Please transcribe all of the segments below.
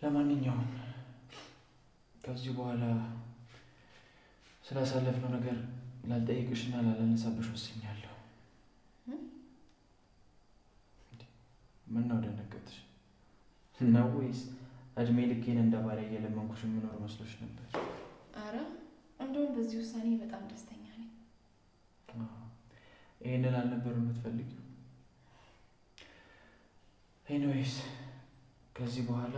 ለማንኛውም ከዚህ በኋላ ስላሳለፍነው ነገር ላልጠይቅሽና ላላነሳብሽ ወስኛለሁ። ምን ነው ደነገጥሽ? ነው ወይስ እድሜ ልኬን እንደ ባሪያ እየለመንኩሽ የምኖር መስሎሽ ነበር? አረ እንደውም በዚህ ውሳኔ በጣም ደስተኛ ነኝ። ይህንን አልነበር የምትፈልጊው? ኤኒዌይስ ከዚህ በኋላ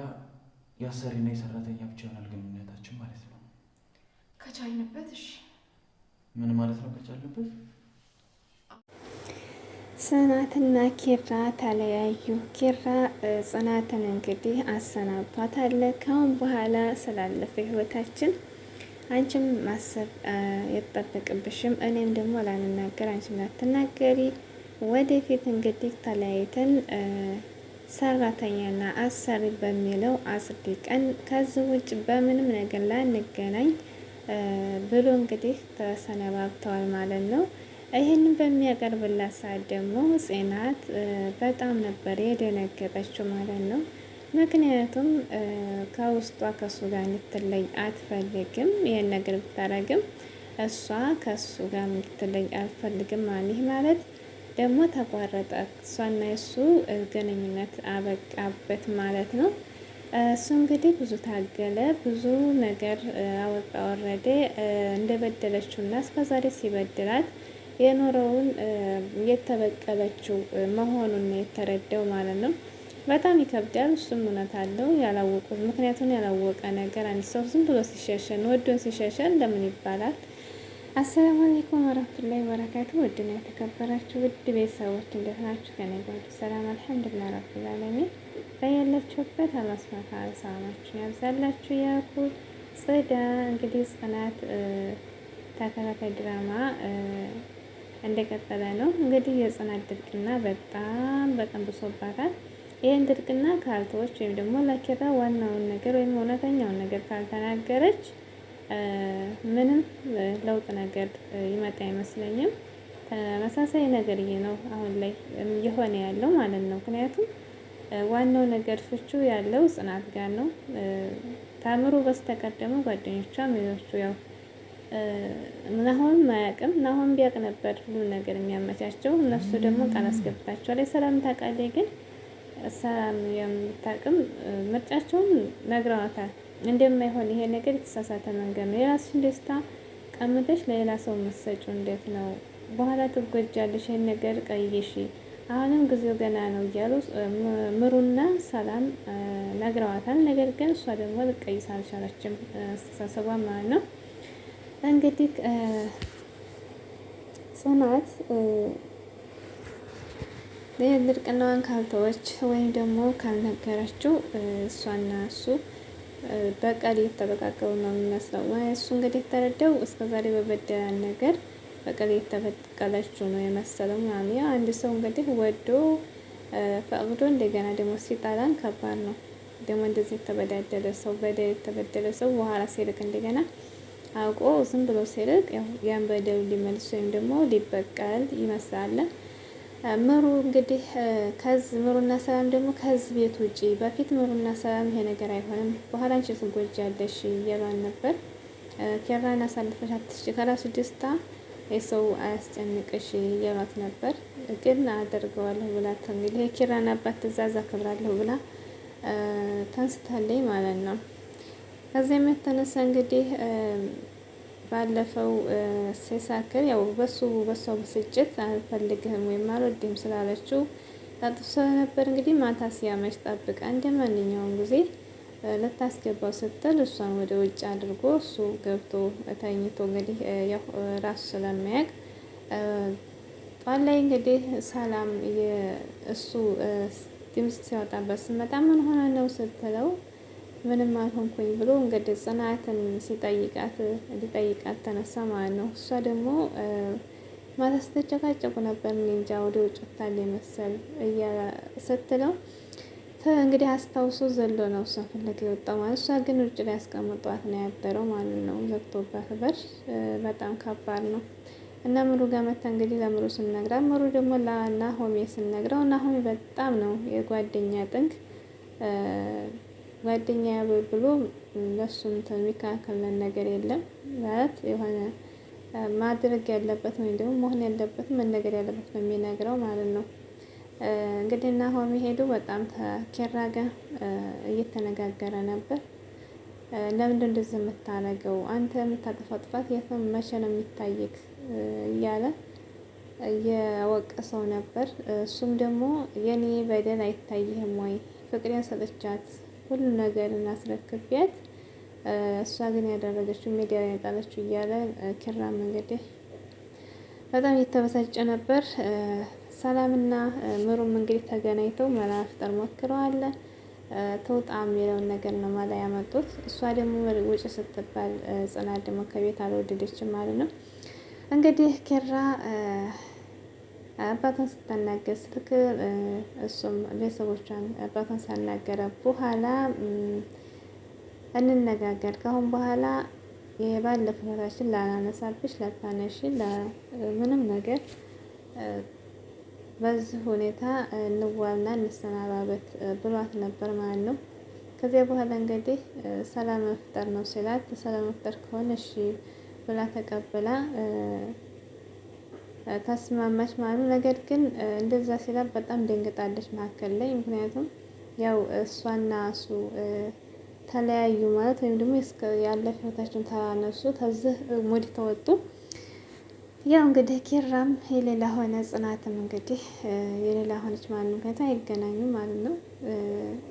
የአሰሪና የሰራተኛ ብቻ ይሆናል ግንኙነታችን ማለት ነው። ከቻልንበት። እሺ። ምን ማለት ነው ከቻልንበት? ጽናትና ኪራ ተለያዩ። ኪራ ጽናትን እንግዲህ አሰናብቷታል። ካሁን በኋላ ስላለፈ ህይወታችን አንቺም ማሰብ የተጠበቅብሽም፣ እኔም ደግሞ ላንናገር አንቺም ላትናገሪ። ወደፊት እንግዲህ ተለያይተን ሰራተኛና አሰሪ በሚለው አጽድቀን ከዚህ ውጭ በምንም ነገር ላንገናኝ ብሎ እንግዲህ ተሰነባብተዋል ማለት ነው። ይህንን በሚያቀርብላት ሰዓት ደግሞ ጽናት በጣም ነበር የደነገጠችው ማለት ነው። ምክንያቱም ከውስጧ ከሱ ጋር እንድትለይ አትፈልግም። ይህን ነገር ብታረግም እሷ ከሱ ጋር እንድትለይ አትፈልግም። ይህ ማለት ደግሞ ተቋረጠ፣ እሷና የሱ ግንኙነት አበቃበት ማለት ነው። እሱ እንግዲህ ብዙ ታገለ፣ ብዙ ነገር አወጣ ወረደ። እንደበደለችውና እስከዛሬ ሲበድላት የኖረውን የተበቀለችው መሆኑን የተረዳው ማለት ነው። በጣም ይከብዳል። እሱም እውነት አለው ያላወቁት። ምክንያቱም ያላወቀ ነገር አንድ ሰው ዝም ብሎ ሲሸሸን ወዶን ሲሸሸን እንደምን ይባላል? አሰላሙ አለይኩም ወራህመቱላሂ ወበረካቱ። ውድና የተከበራችሁ ውድ ቤተሰቦች እንዴት ናችሁ? ከኔ ጋር ሰላም አልሐምዱሊላህ ረቢል ዓለሚን። በያላችሁበት አላህ ሱብሃነሁ ወተዓላ ሰላማችሁን ያብዛላችሁ ያልኩ ጽዳ እንግዲህ ጽናት ተከታታይ ድራማ እንደቀጠለ ነው። እንግዲህ የጽናት ድርቅና በጣም ብሶባታል። ይህን ድርቅና ካልተዎች ወይም ደግሞ ለኪራ ዋናውን ነገር ወይም እውነተኛውን ነገር ካልተናገረች ምንም ለውጥ ነገር ይመጣ አይመስለኝም። ተመሳሳይ ነገር ነው አሁን ላይ እየሆነ ያለው ማለት ነው። ምክንያቱም ዋናው ነገር ፍቹ ያለው ጽናት ጋር ነው። ታምሩ በስተቀር ደግሞ ጓደኞቿ ሌሎቹ ያው ናሆም ማያውቅም። ናሆም ቢያውቅ ነበር ሁሉ ነገር የሚያመቻቸው። እነሱ ደግሞ ቃል አስገብታቸዋል። ሰላም ታውቃለች፣ ግን ሰላም የምታውቅም ምርጫቸውን ነግረዋታል እንደማይሆን። ይሄ ነገር የተሳሳተ መንገድ ነው። የራስሽን ደስታ ቀምተሽ ለሌላ ሰው መሰጪው እንዴት ነው? በኋላ ትጎጃለሽ። ይሄን ነገር ቀይሽ፣ አሁንም ጊዜው ገና ነው እያሉ ምሩና ሰላም ነግረዋታል። ነገር ግን እሷ ደግሞ ልትቀይስ አልቻለችም፣ አስተሳሰቧ ማለት ነው። እንግዲህ ጽናት ድርቅናዋን ካልተወች ወይም ደግሞ ካልነገረችው እሷና እሱ በቀል እየተበቃቀሉ ነው የሚመስለው። እሱ እንግዲህ የተረዳው እስከዛሬ በበደላን ነገር በቀል እየተበቀለችው ነው የመሰለው ማለት ነው። አንድ ሰው እንግዲህ ወዶ ፈቅዶ እንደገና ደግሞ ሲጣላን ከባድ ነው። ደግሞ እንደዚህ የተበዳደለ ሰው በደል የተበደለ ሰው በኋላ ሲርቅ እንደገና አውቆ ዝም ብሎ ሲርቅ ያን በደሉ ሊመልስ ወይም ደግሞ ሊበቀል ይመስላል። ምሩ እንግዲህ ምሩና ሰላም ደግሞ ከዚህ ቤት ውጪ፣ በፊት ምሩና ሰላም ይሄ ነገር አይሆንም፣ በኋላ አንቺ ትጎጃለሽ እያሏን ነበር። ኪራን አሳልፈሽ አትስጪ፣ ከራሱ ደስታ የሰው አያስጨንቅሽ እያሏት ነበር። ግን አደርገዋለሁ ብላ እንግዲህ የኪራን አባት ትዕዛዝ አከብራለሁ ብላ ተንስታለኝ ማለት ነው። ከዚያም የተነሳ እንግዲህ ባለፈው ሲሳክር ያው በሷ ብስጭት አልፈልግህም ወይም አልወድህም ስላለችው ታጥፎ ነበር። እንግዲህ ማታ ሲያመሽ ጠብቃ እንደ ማንኛውም ጊዜ ልታስገባው ስትል እሷን ወደ ውጭ አድርጎ እሱ ገብቶ ተኝቶ እንግዲህ ያው ራሱ ስለሚያውቅ ጧት ላይ እንግዲህ ሰላም እሱ ድምፅ ሲያወጣበት ስመጣ ምን ሆነ ነው ስትለው ምንም አልሆንኩኝ ብሎ እንግዲህ ጽናትን ሊጠይቃት ተነሳ ማለት ነው። እሷ ደግሞ ማታ ስትጨቃጨቁ ነበር፣ እኔ እንጃ ወደ ውጭ ወጥታለች መሰል ስትለው እንግዲህ አስታውሶ ዘሎ ነው እሷን ፍለጋ የወጣው ማለት። እሷ ግን ውጭ ላይ ያስቀምጧት ነው ያደረው ማለት ነው፣ ዘግቶባት በር። በጣም ከባድ ነው። እና ምሩ ጋር መታ እንግዲህ ለምሩ ስንነግራት፣ ምሩ ደግሞ ለናሆሜ ስንነግረው፣ ናሆሜ በጣም ነው የጓደኛ ጥንቅ ጓደኛ ብሎ ለሱም የሚከላከለን ነገር የለም ማለት የሆነ ማድረግ ያለበት ወይም ደግሞ መሆን ያለበት መነገር ያለበት ነው የሚነግረው ማለት ነው። እንግዲህ ናሆም ሄዱ በጣም ከኪራ ጋር እየተነጋገረ ነበር። ለምንድን እንደዚህ የምታረገው? አንተ የምታጠፋው ጥፋት የት ነው? መቼ ነው የሚታይክ? እያለ እየወቀሰው ነበር። እሱም ደግሞ የኔ በደል አይታይህም ወይ? ፍቅሬን ሰጥቻት ሁሉ ነገር እናስረክቢያት እሷ ግን ያደረገችው ሚዲያ ላይ ያጣለችው እያለ ኪራም እንግዲህ በጣም እየተበሳጨ ነበር። ሰላምና ምሩም እንግዲህ ተገናኝተው መፍጠር ሞክረዋል። ተውጣ የሚለውን ነገር ነው ማላ ያመጡት። እሷ ደግሞ ውጭ ስትባል ጽናት ደግሞ ከቤት አልወደደችም ማለት ነው። እንግዲህ ኪራ አባቷን ስታናገር ስልክ እሱም ቤተሰቦቿን አባቷን ሳናገረ በኋላ እንነጋገር ካሁን በኋላ የባለፈው ህይወታችን ላናነሳብሽ ላታነሺ ምንም ነገር በዚህ ሁኔታ እንዋልና እንሰናባበት ብሏት ነበር ማለት ነው። ከዚያ በኋላ እንግዲህ ሰላም መፍጠር ነው ሲላት ሰላም መፍጠር ከሆነ እሺ ብላ ተቀብላ ተስማማች ማለት ነው። ነገር ግን እንደዛ ሲላት በጣም ደንግጣለች መካከል ላይ ምክንያቱም ያው እሷና እሱ ተለያዩ ማለት ወይም ደግሞ ያለፈ ህይወታቸውን ተናነሱ ከዚህ ሙድ ተወጡ። ያው እንግዲህ ኪራም የሌላ ሆነ ጽናትም እንግዲህ የሌላ ሆነች ማለት ነው። ምክንያቱም አይገናኙም ማለት ነው።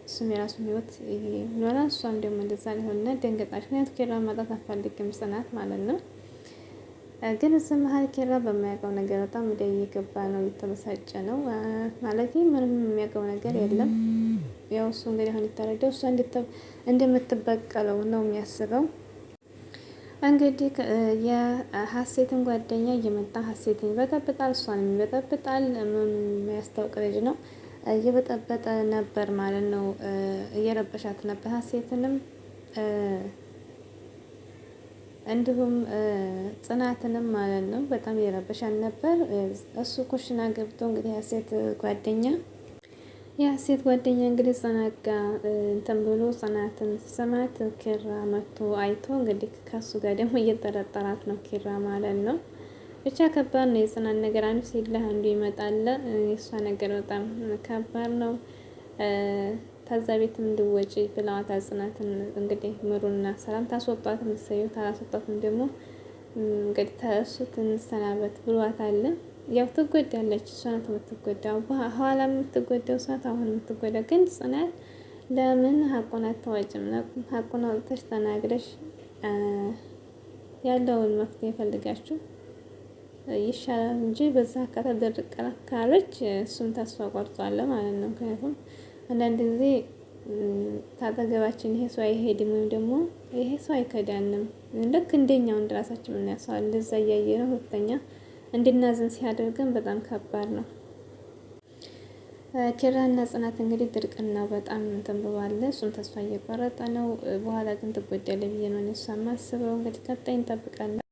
እሱም የራሱን ህይወት ይኖራል፣ እሷም ደግሞ እንደዛ ሊሆንና ደንገጣች። ምክንያቱም ኪራ ማጣት አትፈልግም ጽናት ማለት ነው። ግን እዚህ መሀል ኪራ በማያውቀው ነገር በጣም ወደ እየገባ ነው፣ እየተበሳጨ ነው ማለት ምንም የሚያውቀው ነገር የለም። ያው እሱ እንግዲህ አሁን የተረዳው እሷ እንደምትበቀለው ነው የሚያስበው። እንግዲህ የሀሴትን ጓደኛ እየመጣ ሀሴትን ይበጠብጣል፣ እሷንም ይበጠብጣል። የሚያስታውቅ ልጅ ነው፣ እየበጠበጠ ነበር ማለት ነው። እየረበሻት ነበር ሀሴትንም እንዲሁም ጽናትንም ማለት ነው። በጣም እየረበሻት ነበር። እሱ ኩሽና ገብቶ እንግዲህ የሀሴት ጓደኛ እንግዲህ ጽናት ጋር እንትን ብሎ ጽናትን ሲሰማት ኪራ መጥቶ አይቶ እንግዲህ ከሱ ጋር ደግሞ እየጠረጠራት ነው ኪራ ማለት ነው። ብቻ ከባድ ነው የጽናት ነገር፣ አንዱ ሲልህ አንዱ ይመጣል። የእሷ ነገር በጣም ከባድ ነው። ከዛ ቤትም እንድወጪ ብለዋታል ጽናትን። እንግዲህ ምሩና ሰላም ታስወጧት መሰየው፣ ታላስወጧትም ደግሞ እንግዲህ ተእሱ ትንሰናበት ብሏታል። ያው ትጎዳለች፣ እሷ ናት የምትጎዳው። ኋላ የምትጎዳው ሰዓት አሁን የምትጎዳው ግን ጽናት ለምን ሀቁን አታወጭም? ሀቁን አውጥተሽ ተናግረሽ ያለውን መፍትሄ ፈልጋችሁ ይሻላል እንጂ በዛ ከተደረቀ ካለች እሱም ተስፋ ቆርጧል ማለት ነው። ምክንያቱም አንዳንድ ጊዜ ታጠገባችን ይሄ ሰው አይሄድም ወይም ደግሞ ይሄ ሰው አይከዳንም ልክ እንደኛው እንደራሳችን የምናያሰው እንደዛ እያየ ነው ሁለተኛ እንድናዝን ሲያደርገን በጣም ከባድ ነው። ኪራና ጽናት እንግዲህ ድርቅና በጣም እንትን ብሏል። እሱም ተስፋ እየቆረጠ ነው። በኋላ ግን ትጎዳለች ብዬ ነው እሷ የማስበው። እንግዲህ ቀጣይ እንጠብቃለን።